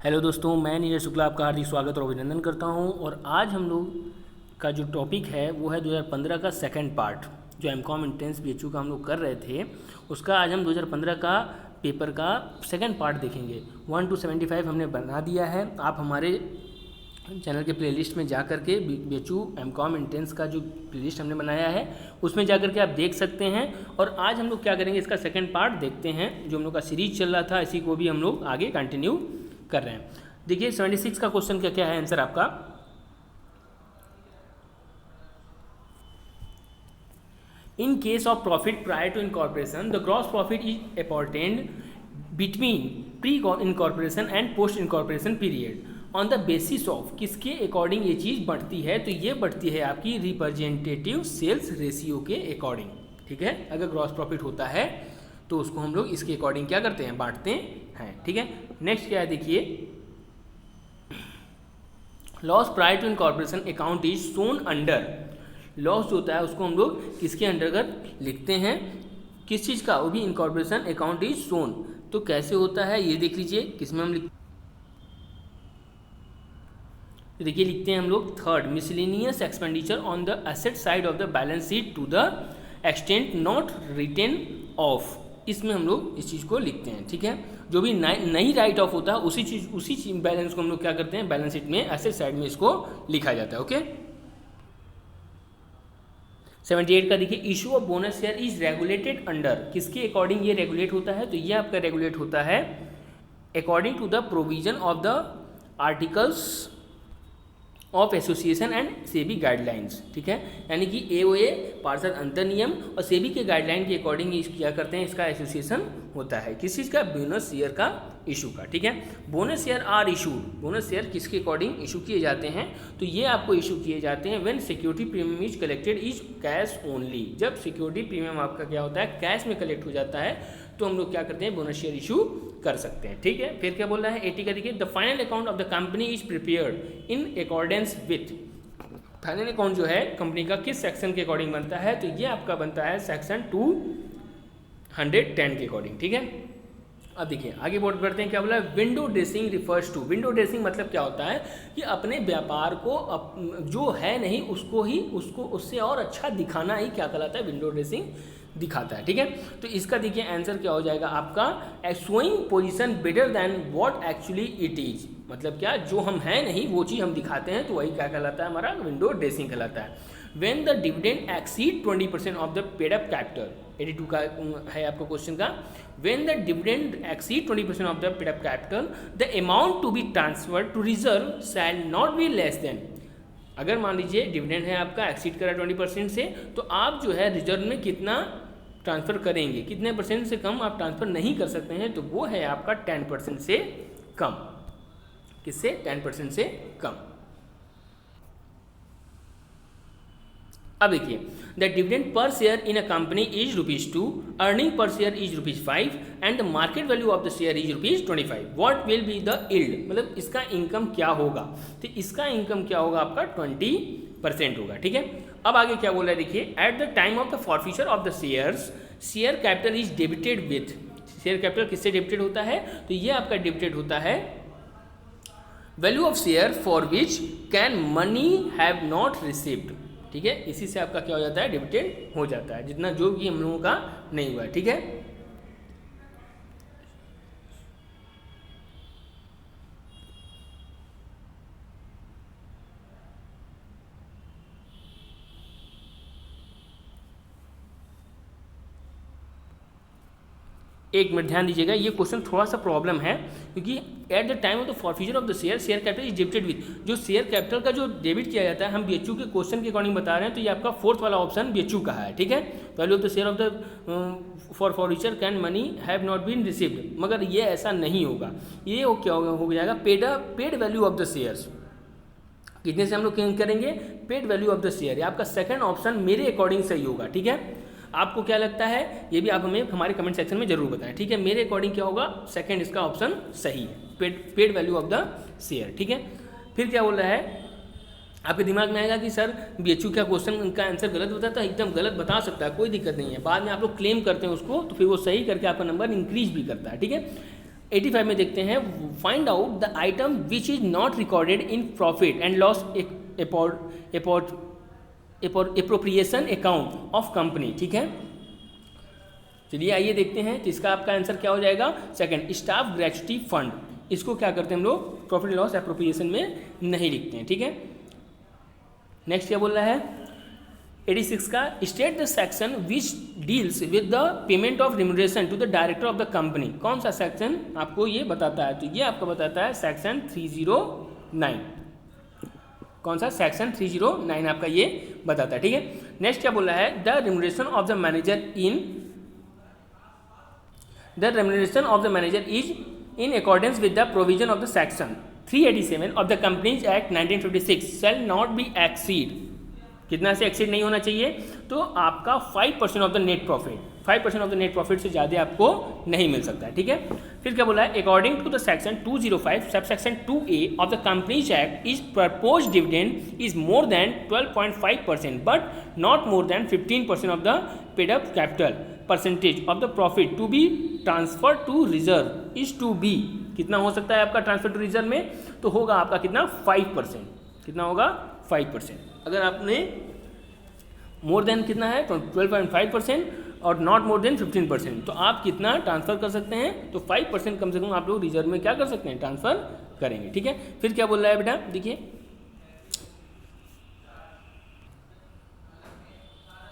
Hello दोस्तों, मैं नीरज शुक्ला आपका हार्दिक स्वागत और अभिनंदन करता हूं। और आज हम लोग का जो टॉपिक है वो है 2015 का सेकंड पार्ट। जो एमकॉम एंट्रेंस बीएचयू का हम लोग कर रहे थे उसका आज हम 2015 का पेपर का सेकंड पार्ट देखेंगे। 1 to 75 हमने बना दिया है। आप हमारे चैनल के प्लेलिस्ट में जा कर के बीएचयू एमकॉम एंट्रेंस का जो प्लेलिस्ट हमने बनाया है उसमें जा कर के आप देख सकते हैं। और आज हम लोग क्या करेंगे, इसका सेकंड पार्ट देखते हैं। जो हम लोग का सीरीज चल रहा था इसी को भी हम लोग आगे कंटिन्यू कर रहे हैं। देखिए 76 का क्वेश्चन क्या क्या है आंसर आपका। In case of profit prior to incorporation the gross profit is apportioned between pre incorporation and post incorporation period on the basis of किसके अकॉर्डिंग ये चीज़ बढ़ती है। तो ये बढ़ती है आपकी रिप्रेजेंटेटिव सेल्स रेशियो के अकॉर्डिंग। ठीक है, अगर ग्रॉस प्रॉफिट होता है तो उसको हम लोग इसके अकॉर्डिंग क्या करते हैं, बांटते हैं। ठीक है, नेक्स्ट क्या है देखिए, loss prior to incorporation account is shown under. Loss जो होता है उसको हम लोग किसके अंतर्गत लिखते हैं, किस चीज़ का, वो भी इनकॉर्पोरेशन अकाउंट इज सोन। तो कैसे होता है ये देख लीजिए, किसमें हम देखिए लिखते हैं हम लोग third, miscellaneous expenditure on the asset side of the balance sheet to the extent not written off. इसमें हम लोग इस चीज़ को लिखते हैं। ठीक है, जो भी नई राइट ऑफ होता है उसी बैलेंस को हम लोग क्या करते हैं, बैलेंस शीट में एसेट साइड में इसको लिखा जाता है। ओके, 78 का देखिए, issue of bonus share is regulated under. किसके अकॉर्डिंग ये रेगुलेट होता है, तो ये आपका रेगुलेट होता है according to the provision of the articles of association and SEBI guidelines. ठीक है, यानी कि एओए पार्षद अंतर नियम और सेबी के गाइडलाइन के अकॉर्डिंग क्या करते हैं, इसका एसोसिएशन होता है। किस चीज़ का, बोनस शेयर का इशू का। ठीक है, bonus share are issued. Bonus share किसके अकॉर्डिंग इशू किए जाते हैं, तो ये आपको इशू किए जाते हैं when security premium is collected is cash only. जब सिक्योरिटी प्रीमियम आपका क्या होता है, कैश में कलेक्ट हो जाता है, तो हम लोग क्या करते हैं, बोनस शेयर इशू कर सकते हैं। ठीक है, फिर क्या बोल रहा है 80 का देखिए, the final account of the company is prepared in accordance with. Final account जो है कंपनी का किस सेक्शन के अकॉर्डिंग बनता है, तो ये आपका बनता है सेक्शन 210 के अकॉर्डिंग। ठीक है, अब देखिए आगे बोर्ड करते हैं, क्या बोला है, window dressing refers to. Window dressing मतलब क्या होता है कि अपने व्यापार को जो है नहीं उसको उससे और अच्छा दिखाना ही क्या कहलाता है, विंडो ड्रेसिंग दिखाता है। ठीक है, तो इसका देखिए आंसर क्या हो जाएगा आपका, showing position better than what actually it is. मतलब क्या, जो हम हैं नहीं वो चीज़ हम दिखाते हैं, तो वही क्या कहलाता है, हमारा विंडो ड्रेसिंग कहलाता है। When the dividend exceed 20% of the paid up capital. 82 का है आपको क्वेश्चन का, when the dividend exceed 20% of the paid up capital the amount to be transfer to reserve shall not be less than. अगर मान लीजिए dividend है आपका exceed करा 20% से, तो आप जो है रिजर्व में कितना ट्रांसफ़र करेंगे, कितने परसेंट से कम आप ट्रांसफ़र नहीं कर सकते हैं, तो वो है आपका 10% से कम। किससे, 10% से कम। अब देखिए, the dividend per share in a company is ₹2, earning per share is ₹5 and the market value of the share is ₹25। What will be the yield, मतलब इसका इनकम क्या होगा, तो इसका इनकम क्या होगा आपका 20% होगा। ठीक है, अब आगे क्या बोला है देखिए, at the time of the forfeiture of the shares share capital is debited with. Share capital किससे डेबिटेड होता है, तो ये आपका डेबिटेड होता है value of share for which can money have not received. ठीक है, इसी से आपका क्या हो जाता है, डेबिटेड हो जाता है, जितना जो भी हम लोगों का नहीं हुआ है। ठीक है, एक मिनट ध्यान दीजिएगा, ये क्वेश्चन थोड़ा सा प्रॉब्लम है, क्योंकि at the time of the forfeiture of the share capital is debited with. जो शेयर कैपिटल का जो डेबिट किया जाता है, हम बीएचयू के क्वेश्चन के अकॉर्डिंग बता रहे हैं, तो ये आपका फोर्थ वाला ऑप्शन बीएचयू का है। ठीक है, value of the share of the for forfeiture can money have not been received, मगर ये ऐसा नहीं होगा। ये क्या हो जाएगा, paid value of the shares. कितने से हम लोग करेंगे, paid value of the share. ये आपका सेकंड ऑप्शन मेरे अकॉर्डिंग सही होगा। ठीक है, आपको क्या लगता है, ये भी आप हमें हमारे कमेंट सेक्शन में जरूर बताएं। ठीक है, मेरे अकॉर्डिंग क्या होगा, सेकंड इसका ऑप्शन सही है, paid value of the share. ठीक है, फिर क्या बोल रहा है, आपके दिमाग में आएगा कि सर बीएचयू का क्वेश्चन का आंसर गलत बताता है, एकदम गलत बता सकता है, कोई दिक्कत नहीं है। बाद में आप लोग क्लेम करते हैं उसको, तो फिर वो सही करके आपका नंबर इंक्रीज भी करता है। ठीक है, 85 में देखते हैं, find out the item which is not recorded in profit and loss appropriation account of company. ठीक है, चलिए आइए देखते हैं। तो इसका आपका आंसर क्या हो जाएगा? Second, staff gratuity fund. इसको क्या करते हैं हम लोग? प्रॉफिट लॉस एप्रोप्रिएशन में नहीं लिखते हैं। ठीक है, नेक्स्ट क्या बोल रहा है? 86 का, state the section which deals with the payment of remuneration to the director of the company. कौन सा सेक्शन आपको ये बताता है? तो ये आपको बताता है सेक्शन 309। कौन सा? सेक्शन 309 आपका ये बताता है। ठीक है, नेक्स्ट क्या बोल रहा है? The remuneration of the manager is in accordance with the provision of the section 387 of the companies act 1956 shell not be exceed. कितना से एक्सीड नहीं होना चाहिए? तो आपका 5% of the net profit, 5% of the net profit से ज़्यादा आपको नहीं मिल सकता है। ठीक है, फिर क्या बोला है? According to the section 205 sub section 2A of the companies act is propose dividend is more than 12.5% but not more than 15% of the paid up capital percentage of the profit to be transfer to reserve is to be. कितना हो सकता है आपका transfer to reserve में? तो होगा आपका कितना? 5%। कितना होगा? 5%। अगर आपने मोर देन कितना है? तो 12.5% और नॉट मोर देन 15%, तो आप कितना ट्रांसफर कर सकते हैं? तो 5% कम से कम आप लोग रिजर्व में क्या कर सकते हैं? ट्रांसफर करेंगे। ठीक है, फिर क्या बोल रहा है बेटा? देखिए,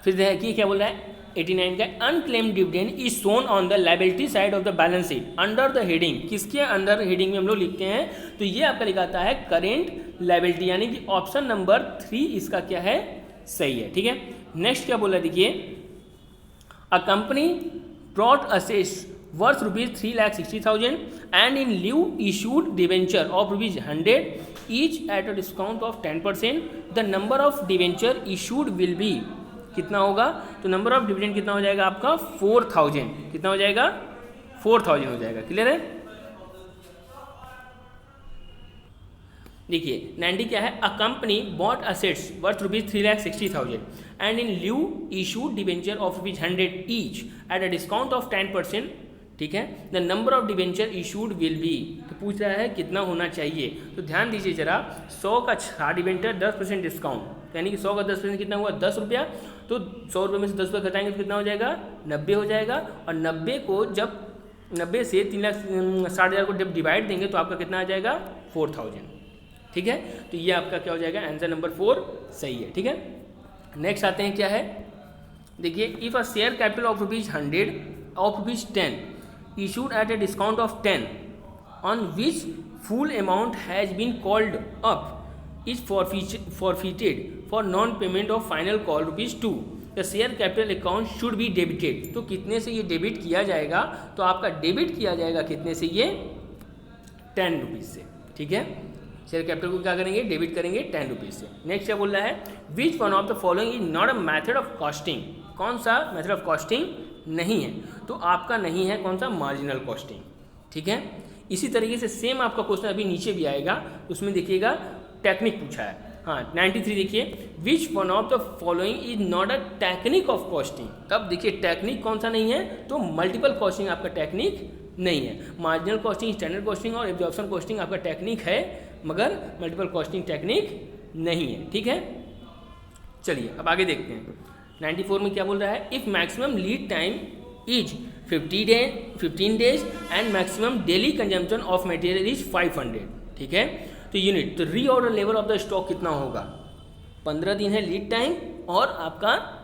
फिर देखिए क्या बोल रहा है? 89 का, unclaimed dividend is shown on the liability side of the balance sheet under the heading. किसके अंडर हेडिंग में हम लोग लिखते हैं? तो ये आपका लिखाता है करेंट लायबिलिटी, यानी कि ऑप्शन नंबर 3 इसका क्या है? सही है। ठीक है, नेक्स्ट क्या बोला? देखिए, a company brought assets worth ₹3,60,000 and in lieu issued debenture of ₹100 each at a discount of 10%। The number of debenture issued will be कितना होगा? तो नंबर ऑफ डिविडेंड कितना हो जाएगा आपका? 4000। कितना हो जाएगा? 4000 हो जाएगा। क्लियर है? देखिए 90 क्या है? A company bought assets worth ₹3,60,000 and in lieu issue debenture of ₹100 each at a discount of 10%। ठीक है, the number of debenture issued will be. तो पूछ रहा है कितना होना चाहिए? तो ध्यान दीजिए जरा, 100 का 6 डिवेंचर 10% डिस्काउंट, यानी कि 100 का 10% कितना हुआ? 10 रुपया। तो 100 रुपये में से 10 रुपये घटाएंगे तो कितना हो जाएगा? 90 हो जाएगा। और 90 को जब 90 से 3,60,000 को जब डिवाइड देंगे तो आपका कितना आ जाएगा? 4000। ठीक है, तो ये आपका क्या हो जाएगा? आंसर नंबर 4 सही है। ठीक है, नेक्स्ट आते हैं क्या है? देखिए, if a share capital of ₹100 of ₹10 issued at a discount of 10 on which full amount has been called up is forfeited for non-payment of final call ₹2, the share capital account should be debited। तो कितने से ये debit किया जाएगा? तो आपका debit किया जाएगा कितने से? ये 10 रुपीज़ से। ठीक है, शेयर कैपिटल को क्या करेंगे? डेबिट करेंगे 10 रुपीज़ से। नेक्स्ट क्या बोल रहा है? Which one of the following is not a method of costing. कौन सा मेथड ऑफ कॉस्टिंग नहीं है? तो आपका नहीं है कौन सा? Marginal costing. ठीक है, इसी तरीके से सेम आपका क्वेश्चन अभी नीचे भी आएगा, उसमें देखिएगा टेक्निक पूछा है। हाँ 93 देखिए, which one of the following is not a technique of costing. तब देखिए टेक्निक कौन सा नहीं है? तो मल्टीपल कॉस्टिंग आपका टेक्निक नहीं है। मार्जिनल कॉस्टिंग, स्टैंडर्ड कॉस्टिंग और एब्जॉर्प्शन कॉस्टिंग आपका टेक्निक है, मगर मल्टीपल कॉस्टिंग टेक्निक नहीं है। ठीक है, चलिए अब आगे देखते हैं। 94 में क्या बोल रहा है? If maximum lead time is 15 days and maximum daily consumption of material is 500। ठीक है, तो यूनिट, तो reorder level of the stock कितना होगा? 15 दिन है लीड टाइम और आपका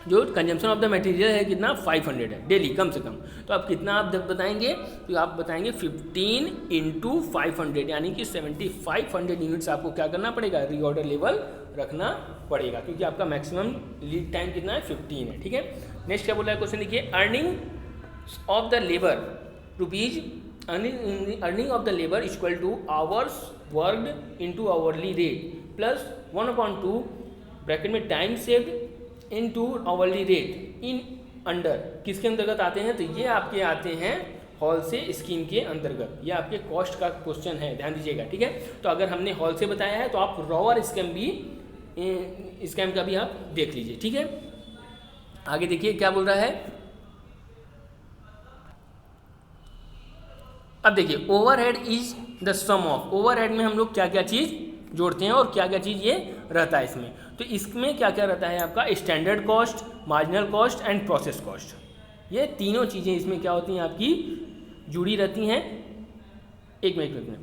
जो कंजम्पशन ऑफ द मटेरियल है कितना? 500 है डेली कम से कम। तो आप कितना आप बताएंगे? तो आप बताएंगे 15 × 500, यानी कि 7500 यूनिट्स आपको क्या करना पड़ेगा? रीऑर्डर लेवल रखना पड़ेगा, क्योंकि आपका मैक्सिमम लीड टाइम कितना है? 15 है। ठीक है, नेक्स्ट क्या बोल रहा है क्वेश्चन? देखिए, earning of the labour rupees earning of the labour equal to hours worked into hourly rate plus 1/2 bracket में time saved into hourly rate in under किसके अंतर्गत आते हैं? तो ये आपके आते हैं हॉल से स्कीम के अंतर्गत। ये आपके कॉस्ट का क्वेश्चन है, ध्यान दीजिएगा। ठीक है, तो अगर हमने हॉल से बताया है तो आप रॉवर स्कैम का भी आप देख लीजिए। ठीक है, आगे देखिए क्या बोल रहा है? अब देखिए overhead is the sum of, overhead में हम लोग क्या क्या चीज़ जोड़ते हैं और क्या क्या चीज़ ये रहता है इसमें। तो इसमें क्या क्या रहता है आपका, standard cost, marginal cost and process cost, ये तीनों चीज़ें इसमें क्या होती हैं आपकी जुड़ी रहती हैं। एक minute,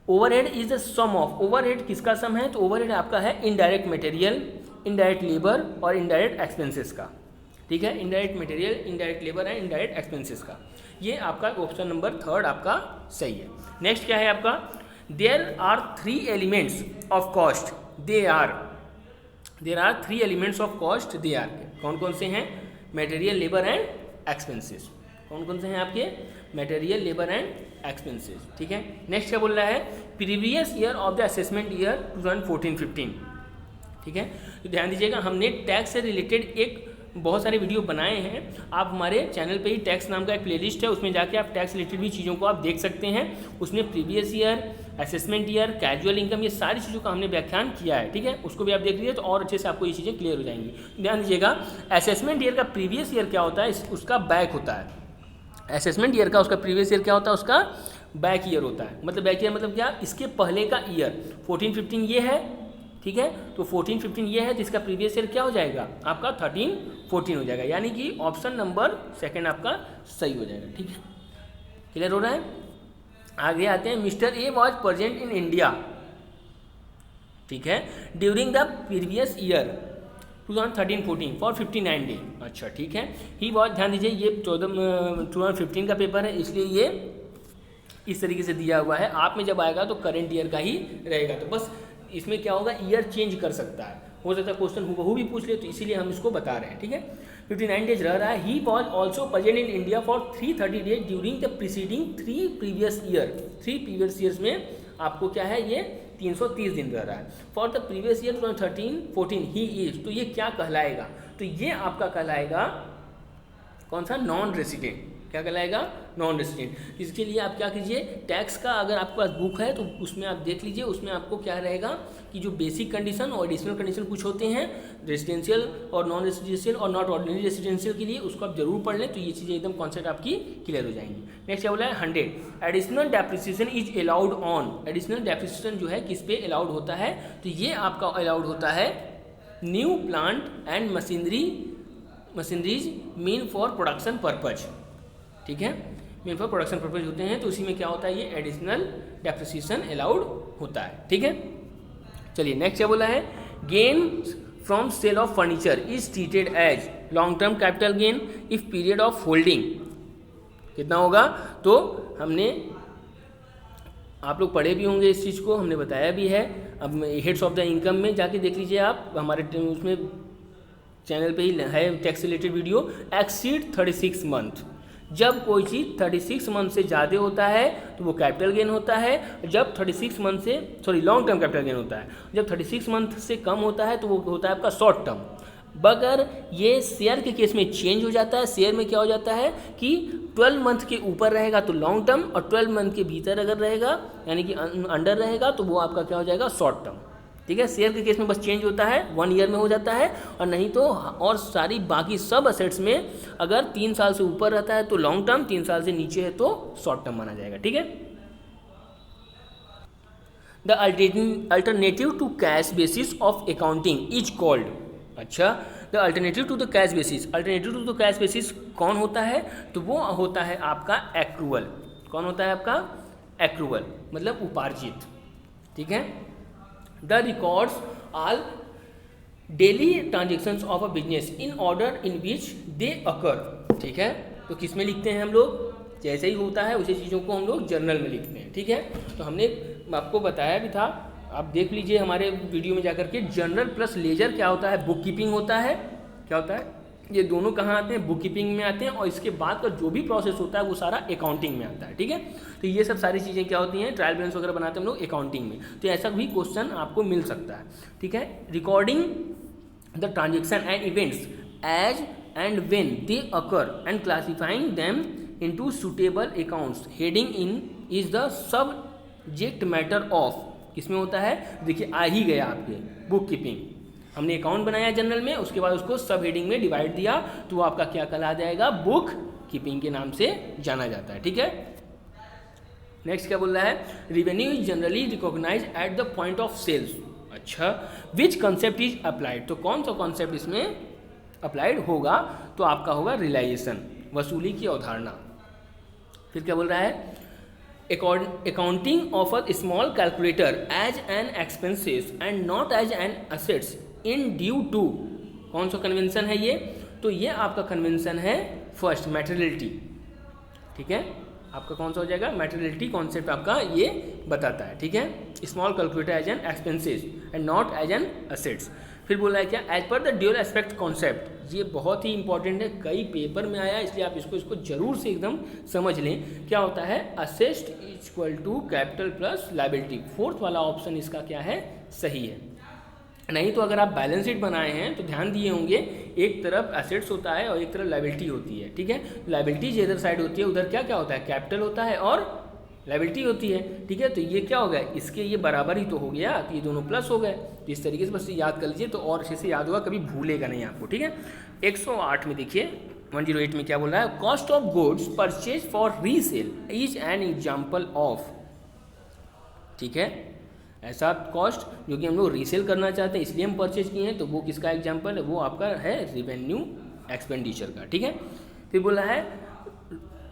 overhead is the sum of, overhead किसका सम है, तो ओवरहेड आपका है इनडायरेक्ट मटेरियल, इनडायरेक्ट लेबर और इनडायरेक्ट एक्सपेंसेस का, ठीक है, indirect material, indirect labour and indirect expenses का। ये आपका ऑप्शन नंबर 3 आपका सही है। नेक्स्ट क्या है आपका, there are 3 elements of cost, there are 3 elements of cost, they are, कौन कौन से हैं, मटेरियल, लेबर एंड एक्सपेंसेस, कौन कौन से हैं आपके, मटेरियल, लेबर एंड एक्सपेंसेस, ठीक है। नेक्स्ट क्या बोल रहा है, previous year of the assessment year 2014-15, ठीक है। तो ध्यान दीजिएगा, हमने टैक्स से रिलेटेड एक बहुत सारे वीडियो बनाए हैं, आप हमारे चैनल पे ही टैक्स नाम का एक प्लेलिस्ट है, उसमें जाके आप टैक्स रिलेटेड भी चीज़ों को आप देख सकते हैं। उसमें previous year, assessment year, casual income, ये सारी चीज़ों का हमने व्याख्यान किया है, ठीक है। उसको भी आप देख लीजिए तो और अच्छे से आपको ये चीज़ें क्लियर हो जाएंगी। ध्यान दीजिएगा, असेसमेंट ईयर का प्रीवियस ईयर क्या होता है, उसका बैक होता है। असेसमेंट ईयर का उसका प्रीवियस ईयर क्या होता है, उसका बैक ईयर होता है। मतलब बैक ईयर मतलब क्या, इसके पहले का ईयर 14-15 ये है, ठीक है। तो 14-15 ये है, तो इसका प्रीवियस ईयर क्या हो जाएगा आपका 13-14 हो जाएगा, यानी कि ऑप्शन नंबर 2 आपका सही हो जाएगा, ठीक है। क्लियर हो रहा है। आगे आते हैं, mister A was present in India, ठीक है, during the previous year 2013-14 for 59 day, अच्छा ठीक है। ही वॉज, ध्यान दीजिए ये 2015 का पेपर है, इसलिए ये इस तरीके से दिया हुआ है। आप में जब आएगा तो करंट ईयर का ही रहेगा, तो बस इसमें क्या होगा, ईयर चेंज कर सकता है, हो सकता है क्वेश्चन हूबहू भी पूछ ले, तो इसीलिए हम इसको बता रहे हैं, ठीक है। 59 डेज रह रहा है। He was also present in India for 330 days during the preceding 3 previous year, 3 previous years में आपको क्या है, ये 330 दिन रह रहा है। For the previous year 2013-14 he is, तो ये क्या कहलाएगा, तो ये आपका कहलाएगा कौन सा, नॉन रेसिडेंट, क्या कहलाएगा, नॉन रेसिडेंट। इसके लिए आप क्या कीजिए, टैक्स का अगर आपके पास बुक है तो उसमें आप देख लीजिए, उसमें आपको क्या रहेगा कि जो बेसिक कंडीशन और एडिशनल कंडीशन कुछ होते हैं रेजिडेंशियल और नॉन रेजिडेंशियल और नॉट ऑर्डिनरी रेजिडेंशियल के लिए, उसको आप जरूर पढ़ लें, तो ये चीज़ें एकदम कॉन्सेप्ट आपकी क्लियर हो जाएंगी। नेक्स्ट क्या बोला है, 100 additional depreciation is allowed on, additional depreciation जो है किस पे अलाउड होता है, तो ये आपका अलाउड होता है new plant and machineries mean for production purpose, ठीक है, मीन फॉर प्रोडक्शन पर्पज होते हैं, तो उसी में क्या होता है, ये एडिशनल डेप्रिसिएशन अलाउड होता है, ठीक है। चलिए नेक्स्ट क्या बोला है, gain from sale of furniture is treated as long term capital gain if period of holding कितना होगा, तो हमने आप लोग पढ़े भी होंगे इस चीज़ को, हमने बताया भी है। अब हेड्स ऑफ द इनकम में जाके देख लीजिए आप, हमारे उसमें चैनल पे ही है tax related video. Exceed 36 month, जब कोई चीज़ 36 मंथ से ज़्यादा होता है तो वो कैपिटल गेन होता है, जब 36 मंथ से लॉन्ग टर्म कैपिटल गेन होता है, जब 36 मंथ से कम होता है तो वो होता है आपका शॉर्ट टर्म। मगर ये शेयर के केस में चेंज हो जाता है, शेयर में क्या हो जाता है कि 12 मंथ के ऊपर रहेगा तो लॉन्ग टर्म, और 12 मंथ के भीतर अगर रहेगा यानी कि अंडर रहेगा तो वो आपका क्या हो जाएगा, शॉर्ट टर्म, ठीक है। शेयर के केस में बस चेंज होता है, 1 ईयर में हो जाता है, और नहीं तो और सारी बाकी सब असेट्स में अगर 3 साल से ऊपर रहता है तो लॉन्ग टर्म, 3 साल से नीचे है तो शॉर्ट टर्म माना जाएगा, ठीक है। The alternative to cash basis of accounting is called, अच्छा the alternative to the cash basis, alternative to the cash basis कौन होता है, तो वो होता है आपका एक्रूअल। कौन होता है आपका, एक्रूअल मतलब उपार्जित, ठीक है। The records all daily transactions of a business in order in which they occur, ठीक है। तो किस में लिखते हैं हम लोग, जैसे ही होता है उसी चीज़ों को हम लोग जर्नल में लिखते हैं, ठीक है। तो हमने आपको बताया भी था, आप देख लीजिए हमारे वीडियो में जाकर के, जर्नल प्लस लेजर क्या होता है, बुक कीपिंग होता है, क्या होता है, ये दोनों कहाँ आते हैं, बुक कीपिंग में आते हैं, और इसके बाद का जो भी प्रोसेस होता है वो सारा अकाउंटिंग में आता है, ठीक है। तो ये सब सारी चीज़ें क्या होती हैं, ट्रायल बैलेंस वगैरह बनाते हैं हम लोग अकाउंटिंग में, तो ऐसा भी क्वेश्चन आपको मिल सकता है, ठीक है। Recording the transaction and events as and when they occur and classifying them into suitable accounts heading in is the subject matter of, किसमें होता है, देखिए आ ही गया आपके बुक कीपिंग, हमने अकाउंट बनाया जनरल में, उसके बाद उसको सब हेडिंग में डिवाइड दिया, तो वो आपका क्या कहला जाएगा, बुक कीपिंग के नाम से जाना जाता है, ठीक है। नेक्स्ट क्या बोल रहा है, revenue is generally recognise at the point of sales. अच्छा, विच कंसेप्ट इज अप्लाइड, तो कौन सा कॉन्सेप्ट इसमें अप्लाइड होगा, तो आपका होगा रियलाइजेशन, वसूली की अवधारणा। फिर क्या बोल रहा है, accounting of a small calculator as an expenses and not as an assets in due to, कौन सा कन्वेंशन है ये, तो ये आपका कन्वेंशन है फर्स्ट मैटेरियलिटी। ठीक है, आपका कौन सा हो जाएगा, मैटेरियलिटी कॉन्सेप्ट आपका ये बताता है। ठीक है, small calculator as an expenses and not as an assets. फिर बोला है क्या, as per the dual aspect concept, ये बहुत ही इंपॉर्टेंट है, कई पेपर में आया, इसलिए आप इसको जरूर से एकदम समझ लें। क्या होता है, asset equal to capital plus liability, fourth वाला ऑप्शन इसका क्या है, सही है। नहीं तो अगर आप बैलेंस शीट बनाए हैं तो ध्यान दिए होंगे, एक तरफ एसेट्स होता है और एक तरफ लायबिलिटी होती है। ठीक है, लायबिलिटी जो इधर साइड होती है उधर क्या क्या होता है, कैपिटल होता है और लायबिलिटी होती है। ठीक है, तो ये क्या हो गया, इसके ये बराबर ही तो हो गया, तो ये दोनों प्लस हो गए। तो इस तरीके से बस याद कर लीजिए, तो और अच्छे से याद होगा, कभी भूलेगा नहीं आपको। ठीक है, 108 में देखिए, 108 में क्या बोल रहा है, cost of goods purchase for resale is an example of. ठीक है, ऐसा कॉस्ट जो कि हम लोग रीसेल करना चाहते हैं इसलिए हम परचेज किए हैं, तो वो किसका एग्जाम्पल है, वो आपका है रिवेन्यू एक्सपेंडिचर का। ठीक है, फिर बोला है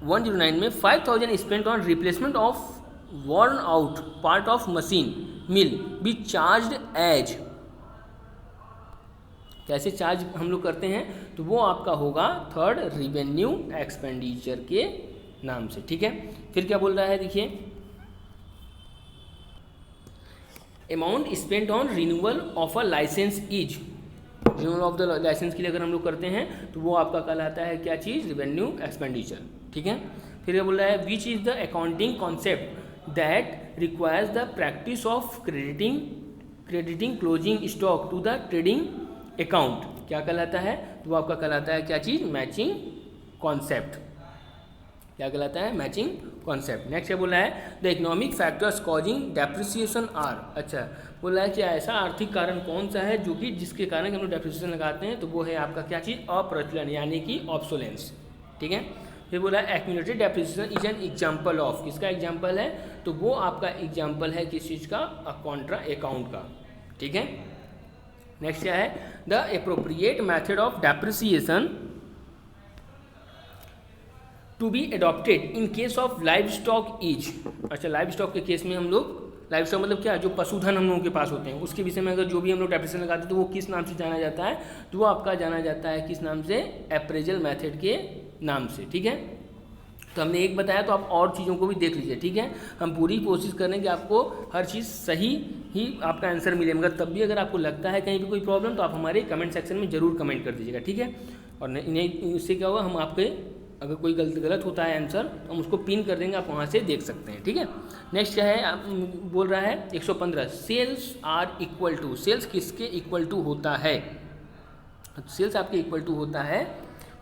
109 में 5000 spent on replacement of worn out part of machine will be charged as, कैसे चार्ज हम लोग करते हैं, तो वो आपका होगा थर्ड रिवेन्यू एक्सपेंडिचर के नाम से। ठीक है, फिर क्या बोल रहा है, देखिए amount spent on renewal of a licence is, renewal of the licence के लिए अगर हम लोग करते हैं तो वो आपका कहलाता है क्या चीज़, रिवेन्यू एक्सपेंडिचर। ठीक है, फिर ये बोल रहा है which is the accounting concept that requires the practice of crediting closing stock to the trading account, क्या कहलाता है, तो वो आपका कहलाता है क्या चीज़, मैचिंग कॉन्सेप्ट, क्या कहलाता है, मैचिंग कॉन्सेप्ट। नेक्स्ट क्या बोला है, the economic factors causing depreciation are, अच्छा बोला है कि ऐसा आर्थिक कारण कौन सा है जो कि जिसके कारण हम लोग डेप्रिसिएशन लगाते हैं, तो वो है आपका क्या चीज़, अप्रचलन यानी कि ऑब्सोलेंस। ठीक है, फिर बोला है accumulated depreciation is an example of, किसका एग्जाम्पल है, तो वो आपका एग्जाम्पल है किस चीज़ का, कॉन्ट्रा अकाउंट का। ठीक है, नेक्स्ट क्या है, the appropriate method of depreciation to be adopted in case of live stock is, अच्छा लाइव स्टॉक के केस में हम लोग, लाइव स्टॉक मतलब क्या, जो पशुधन हम लोगों के पास होते हैं उसके विषय में अगर जो भी हम लोग डेप्रिसिएशन लगाते हैं तो वो किस नाम से जाना जाता है, तो वो आपका जाना जाता है किस नाम से, अप्रेजल मेथड के नाम से। ठीक है, तो हमने एक बताया, तो आप और चीज़ों को भी देख लीजिए। ठीक है, हम पूरी कोशिश करें कि आपको हर चीज़ सही ही आपका आंसर मिले, मगर तब भी अगर आपको लगता है कहीं भी कोई प्रॉब्लम तो आप हमारे कमेंट सेक्शन में ज़रूर कमेंट कर दीजिएगा। ठीक है, और नहीं इससे क्या होगा, हम आपके अगर कोई गलत होता है आंसर तो हम उसको पिन कर देंगे, आप वहाँ से देख सकते हैं। ठीक है, नेक्स्ट क्या है, बोल रहा है 115, sales are equal to, sales किसके इक्वल टू होता है, सेल्स आपके इक्वल टू होता है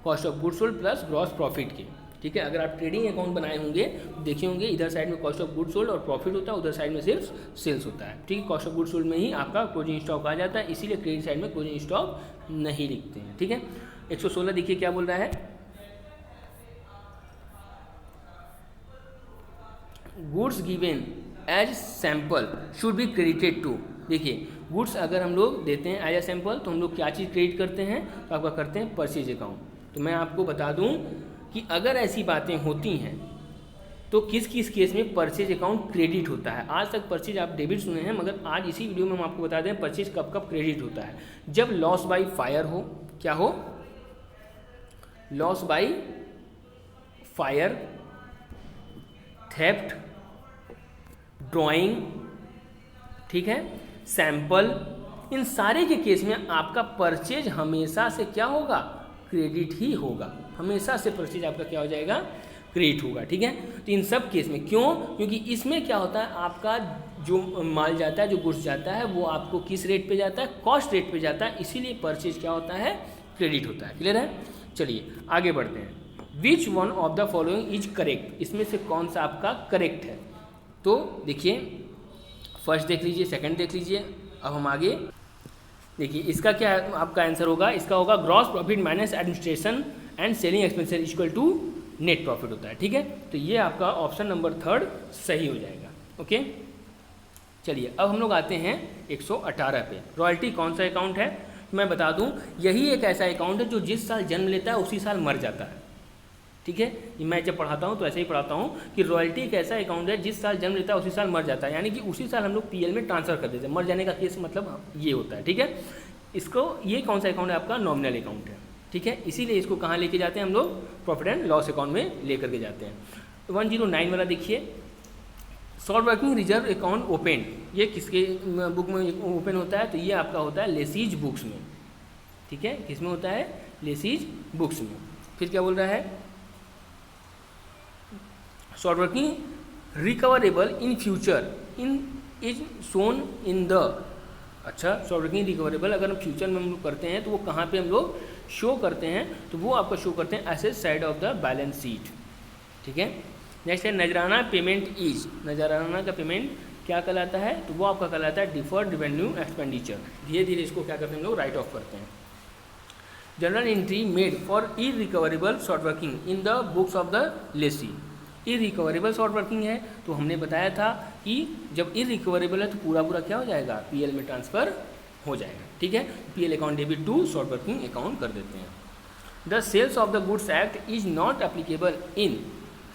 cost of goods sold plus gross profit के। ठीक है, अगर आप ट्रेडिंग अकाउंट बनाए होंगे तो देखे होंगे इधर साइड में कॉस्ट ऑफ गुड्स सोल्ड और प्रॉफिट होता है, उधर साइड में सिर्फ सेल्स होता है। ठीक है, कॉस्ट ऑफ गुड्स सोल्ड में ही आपका क्लोजिंग स्टॉक आ जाता है, इसीलिए क्रेडिट साइड में क्लोजिंग स्टॉक नहीं लिखते हैं। ठीक है, 116 देखिए क्या बोल रहा है, goods given as sample should be credited to, देखिए गुड्स अगर हम लोग देते हैं एज ए सैम्पल तो हम लोग क्या चीज़ क्रेडिट करते हैं, तो आपका करते हैं परचेज अकाउंट। तो मैं आपको बता दूं कि अगर ऐसी बातें होती हैं तो किस किस केस में परचेज अकाउंट क्रेडिट होता है। आज तक परचेज आप डेबिट सुने हैं, मगर आज इसी वीडियो में हम आपको बता दें परचेज कब कब क्रेडिट होता है, जब लॉस बाई फायर हो, क्या हो, loss by fire, theft, drawing, ठीक है, सैंपल, इन सारे के केस में आपका परचेज हमेशा से क्या होगा, क्रेडिट ही होगा, हमेशा से परचेज आपका क्या हो जाएगा, क्रेडिट होगा। ठीक है, तो इन सब केस में क्यों, क्योंकि इसमें क्या होता है, आपका जो माल जाता है, जो गुड्स जाता है, वो आपको किस रेट पे जाता है, कॉस्ट रेट पे जाता है, इसीलिए परचेज क्या होता है, क्रेडिट होता है। क्लियर है, चलिए आगे बढ़ते हैं। Which one of the following is correct, इसमें से कौन सा आपका करेक्ट है, तो देखिए फर्स्ट देख लीजिए, सेकंड देख लीजिए, अब हम आगे देखिए इसका क्या है, आपका आंसर होगा, इसका होगा gross profit minus administration and selling expenses equal to net profit होता है। ठीक है, तो ये आपका ऑप्शन नंबर 3 सही हो जाएगा। ओके, चलिए अब हम लोग आते हैं 118 पे। रॉयल्टी कौन सा अकाउंट है? मैं बता दूं, यही एक ऐसा अकाउंट है जो जिस साल जन्म लेता है उसी साल मर जाता है। ठीक है, मैं जब पढ़ाता हूँ तो ऐसे ही पढ़ाता हूँ कि रॉयल्टी एक ऐसा अकाउंट है जिस साल जन्म लेता है उसी साल मर जाता है, यानी कि उसी साल हम लोग पीएल में ट्रांसफर कर देते हैं। मर जाने का केस मतलब ये होता है। ठीक है, इसको ये कौन सा अकाउंट है? आपका नॉमिनल अकाउंट है। ठीक है, इसीलिए इसको कहाँ लेके जाते हैं हम लोग? प्रॉफिट एंड लॉस अकाउंट में लेकर के जाते हैं। 109 वाला देखिए, short working reserve account open, ये किसके बुक में ओपन होता है? तो ये आपका होता है लेसीज बुक्स में। ठीक है, किसमें होता है? लेसीज बुक्स में। फिर क्या बोल रहा है? Short working recoverable in future in is shown in the, अच्छा शॉर्ट वर्किंग रिकवरेबल अगर हम फ्यूचर में हम लोग करते हैं तो वो कहाँ पे हम लोग शो करते हैं? तो वो आपका शो करते हैं asset side of the balance sheet. ठीक है, नेक्स्ट है नजराना पेमेंट इज, नजराना का पेमेंट क्या कहलाता है? तो वो आपका कहलाता है डिफर्ड रेवेन्यू एक्सपेंडिचर। धीरे धीरे इसको क्या करते हैं हम लोग? राइट ऑफ करते हैं। General entry made for irrecoverable short working in the books of the Lesi. Irrecoverable short working है तो हमने बताया था कि जब इरिकवरेबल है तो पूरा पूरा क्या हो जाएगा? पीएल में ट्रांसफर हो जाएगा। ठीक है, PL account debit to short working account कर देते हैं। The sales of the goods act is not applicable in,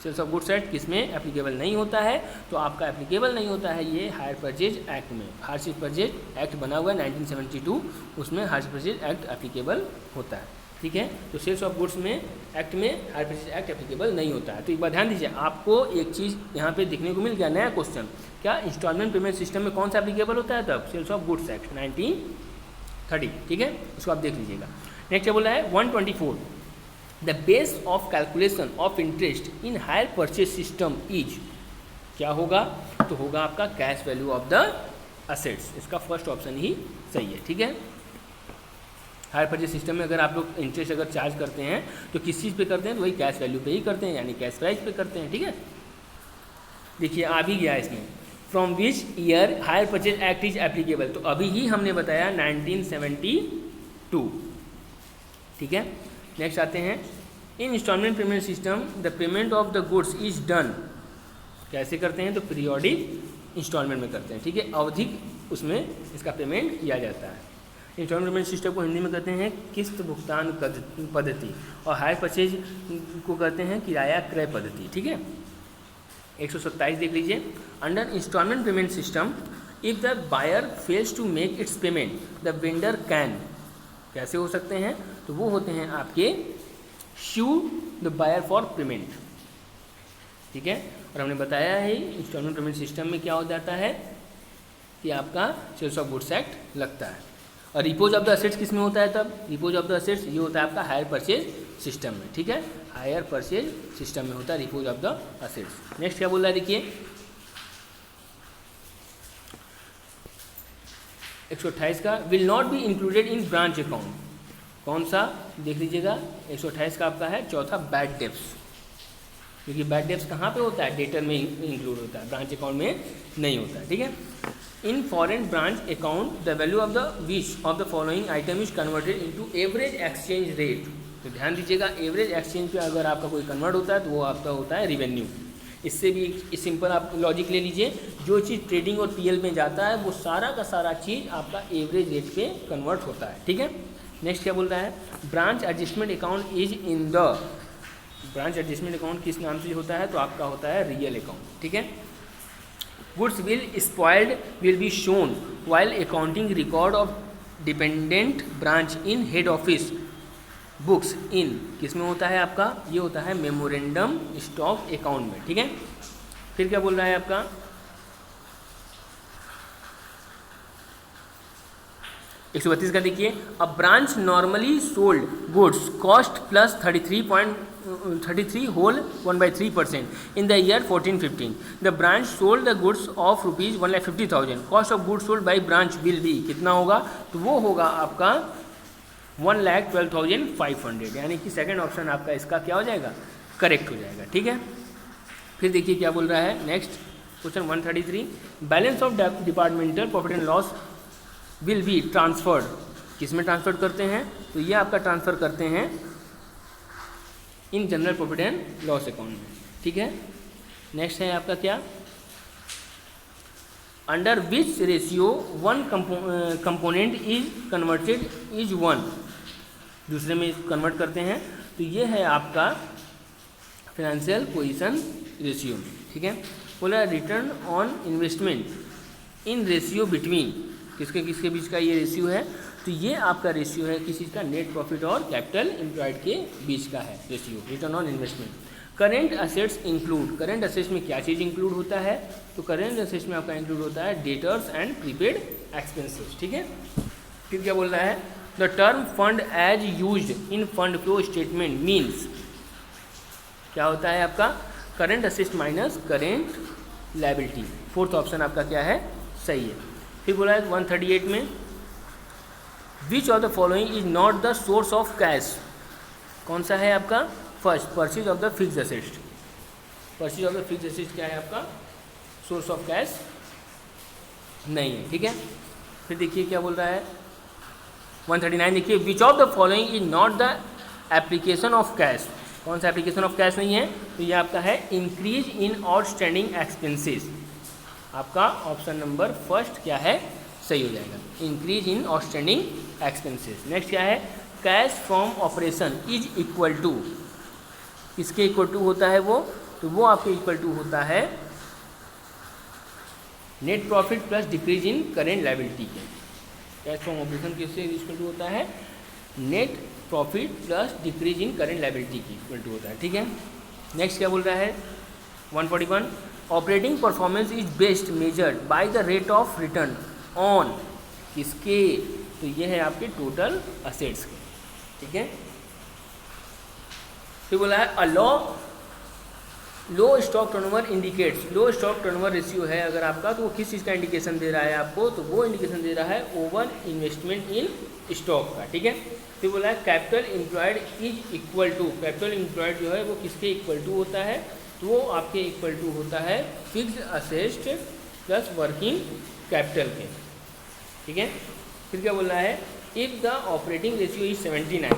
sales of goods act किसमें एप्लीकेबल नहीं होता है? तो आपका एप्लीकेबल नहीं होता है ये हायर परचेज एक्ट में। हायर परचेज एक्ट बना हुआ है 1972, उसमें हायर परचेज एक्ट एप्लीकेबल होता है। ठीक है, तो सेल्स ऑफ गुड्स में एक्ट में हायर परचेज एक्ट एप्लीकेबल नहीं होता है। तो एक बार ध्यान दीजिए, आपको एक चीज़ यहाँ पे देखने को मिल गया, नया क्वेश्चन, क्या इंस्टॉलमेंट पेमेंट सिस्टम में कौन सा एप्लीकेबल होता है? तब सेल्स ऑफ गुड्स एक्ट 1930। ठीक है, इसको आप देख लीजिएगा। नेक्स्ट क्या बोला है? 124, the base of calculation of interest in hire purchase system is, क्या होगा? तो होगा आपका cash value of the assets. इसका फर्स्ट ऑप्शन ही सही है। ठीक है, हायर परचेज सिस्टम में अगर आप लोग इंटरेस्ट अगर चार्ज करते हैं तो किस चीज़ पे करते हैं? तो वही कैश वैल्यू पे ही करते हैं, यानी कैश प्राइस पे करते हैं। ठीक है, देखिए आ भी गया इसमें, from which year hire purchase act is applicable, तो अभी ही हमने बताया 1972। ठीक है, नेक्स्ट आते हैं, in instalment payment system the payment of the goods is done, कैसे करते हैं? तो पीरियोडिक इंस्टॉलमेंट में करते हैं। ठीक है, अवधिक उसमें इसका पेमेंट किया जाता है। इंस्टॉलमेंट पेमेंट सिस्टम को हिंदी में कहते हैं किस्त भुगतान पद्धति, और हायर परचेज को कहते हैं किराया क्रय पद्धति। ठीक है, 127 देख लीजिए, under instalment payment system if the buyer fails to make its payment the vendor can, कैसे हो सकते हैं? तो वो होते हैं आपके sue the buyer for payment. ठीक है, और हमने बताया है इंस्टॉलमेंट पेमेंट सिस्टम में क्या हो जाता है कि आपका सेल्स ऑफ गुड्स एक्ट लगता है। और रिपोज ऑफ द असेट्स किस में होता है? तब रिपोज ऑफ द असेट्स ये होता है आपका हायर परचेज सिस्टम में। ठीक है, हायर परचेज सिस्टम में होता है repose of the assets. Next क्या बोल रहा है? देखिए 128 का, will not be included in branch account, कौन सा? देख लीजिएगा 128 का आपका है चौथा बैड डेब्ट्स, क्योंकि बैड डेब्ट्स कहाँ पे होता है? डेटर में इंक्लूड होता है, ब्रांच अकाउंट में नहीं होता है। ठीक है, in foreign branch account the value of the which of the following item is converted into average exchange rate. तो ध्यान दीजिएगा, एवरेज एक्सचेंज पे अगर आपका कोई कन्वर्ट होता है तो वो आपका होता है रिवेन्यू। इससे भी सिंपल आप लॉजिक ले लीजिए, जो चीज़ ट्रेडिंग और पीएल में जाता है वो सारा का सारा चीज़ आपका एवरेज रेट पे कन्वर्ट होता है। ठीक है, नेक्स्ट क्या बोल रहा है? Branch adjustment account is in the, branch adjustment account किस नाम से होता है? तो आपका होता है रियल अकाउंट। ठीक है, goods will spoiled will be shown while accounting record of dependent branch in head office books इन, किस में होता है आपका? ये होता है मेमोरेंडम स्टॉक अकाउंट में। ठीक है, फिर क्या बोल रहा है आपका? 132 का देखिए, a branch normally sold goods cost plus 33 whole 1/3% in the year 14-15. The branch sold the goods of rupees 1,50,000. Cost of goods sold by branch will be कितना होगा? तो वो होगा आपका 1,12,500, यानी कि सेकंड ऑप्शन आपका इसका क्या हो जाएगा? करेक्ट हो जाएगा। ठीक है, फिर देखिए क्या बोल रहा है next question 133, balance of departmental profit and loss will be transferred, किस में ट्रांसफर करते हैं? तो ये आपका ट्रांसफ़र करते हैं in general profit and loss account में, ठीक है। नेक्स्ट है आपका क्या, under which ratio one component is converted is one, दूसरे में कन्वर्ट करते हैं, तो ये है आपका फाइनेंशियल पोजीशन रेशियो, ठीक है। बोला return on investment in ratio between, किसके किसके बीच का ये रेशियो है, तो ये आपका रेशियो है किस चीज़ का, नेट प्रॉफिट और कैपिटल एम्प्लॉयड के बीच का है ratio, return on investment. Current assets include, current assets में क्या चीज़ इंक्लूड होता है, तो करेंट असेट्स में आपका इंक्लूड होता है डेटर्स एंड प्रीपेड एक्सपेंसेस, ठीक है। फिर क्या बोल रहा है, the term fund as used in fund flow statement means, क्या होता है आपका, current assets minus current liability. Fourth option आपका क्या है, सही है। फिर बोला है 138 में, which of the following is not the source of cash, कौन सा है आपका, first purchase of the fix assets, purchase of the fix assets क्या है आपका, सोर्स ऑफ कैश नहीं है, ठीक है। फिर देखिए क्या बोल रहा है 139, देखिए which of the following is not the application of cash, कौन सा एप्लीकेशन ऑफ कैश नहीं है, तो ये आपका है इंक्रीज इन आउटस्टैंडिंग एक्सपेंसेस, आपका ऑप्शन नंबर फर्स्ट क्या है, सही हो जाएगा, increase in outstanding expenses. Next क्या है, cash from operation is equal to, किसके इक्वल टू होता है वो, तो वो आपके इक्वल टू होता है net profit plus decrease in current liability के। कैश फ्रॉम ऑपरेशन किससे इक्वल टू होता है, net profit plus decrease in current liability की इक्वल टू होता है, ठीक है। नेक्स्ट क्या बोल रहा है 141, operating performance is best measured by the rate of return on, किसके, तो ये है आपके टोटल असेट्स के, ठीक है। फिर बोला है अ लो स्टॉक टर्नओवर इंडिकेट्स, लो स्टॉक टर्नओवर रेशियो है अगर आपका, तो वो किस चीज़ का इंडिकेशन दे रहा है आपको, तो वो इंडिकेशन दे रहा है ओवर इन्वेस्टमेंट इन स्टॉक का, ठीक है। फिर बोला है capital employed is equal to, capital employed जो है वो किसके इक्वल टू होता है, तो वो आपके इक्वल टू होता है fixed assets plus working capital के, ठीक है। फिर क्या बोल रहा है, if the operating ratio is 79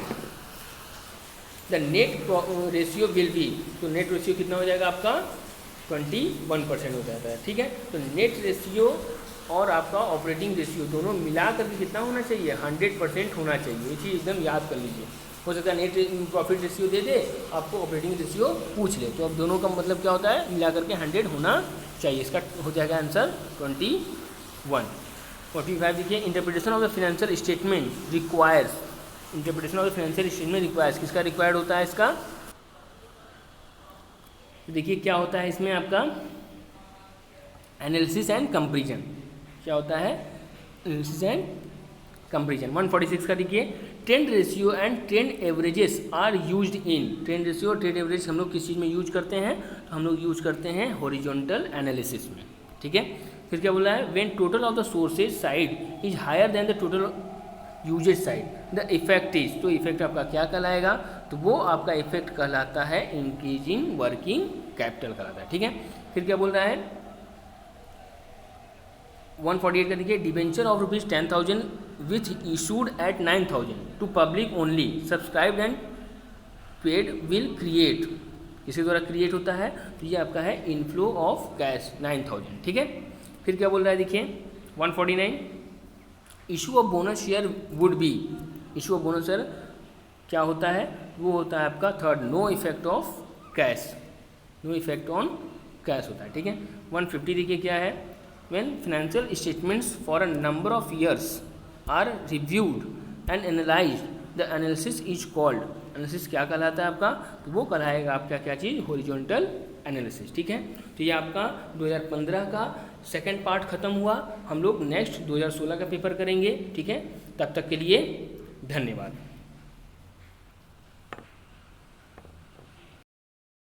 the net ratio will be, तो नेट रेशियो कितना हो जाएगा आपका 21% हो जाता है, ठीक है। तो नेट रेशियो और आपका ऑपरेटिंग रेशियो दोनों मिला करके कितना होना चाहिए, 100% होना चाहिए, ये चीज़ एकदम याद कर लीजिए। हो सकता है नेट प्रॉफिट रेशियो दे दे, आपको ऑपरेटिंग रेशियो पूछ ले, तो अब दोनों का मतलब क्या होता है, मिला करके 100 होना चाहिए, इसका हो जाएगा आंसर 21। 45 देखिए, interpretation of the financial statement requires, interpretation of the financial statement requires, किसका रिक्वायर्ड होता है इसका, देखिए क्या होता है इसमें आपका एनालिसिस एंड कंपैरिजन, क्या होता है एनालिसिस एंड कंपैरिजन। 146 का देखिए, trend ratio and trend averages are used in, trend ratio और ट्रेंड एवरेज हम लोग किस चीज़ में यूज करते हैं, तो हम लोग यूज करते हैं हॉरिजॉन्टल एनालिसिस में, ठीक है। फिर क्या बोला है, when total of the sources side is higher than the total uses side the effect is, तो इफेक्ट आपका क्या कहलाएगा, तो वो आपका इफेक्ट कहलाता है इंक्रीजिंग वर्किंग कैपिटल कहलाता है, ठीक है। फिर क्या बोल रहा है 148 का देखिए, debenture of ₹10,000 which issued at 9,000 to public only subscribe and paid will create, किसी द्वारा क्रिएट होता है, तो ये आपका है इनफ्लो ऑफ कैश 9,000, ठीक है। फिर क्या बोल रहा है देखिए 149, issue of bonus share would be, issue of bonus share क्या होता है, वो होता है आपका third, no effect of cash, no effect on cash होता है, ठीक है। 150 देखिए क्या है, when financial statements for a number of years are reviewed and analyzed the analysis is called, analysis क्या कहलाता है आपका, तो वो कहलाएगा आपका क्या चीज़, हॉरिजॉन्टल एनालिसिस, ठीक है। तो ये आपका 2015 का सेकंड पार्ट खत्म हुआ, हम लोग नेक्स्ट 2016 का पेपर करेंगे, ठीक है। तब तक के लिए धन्यवाद।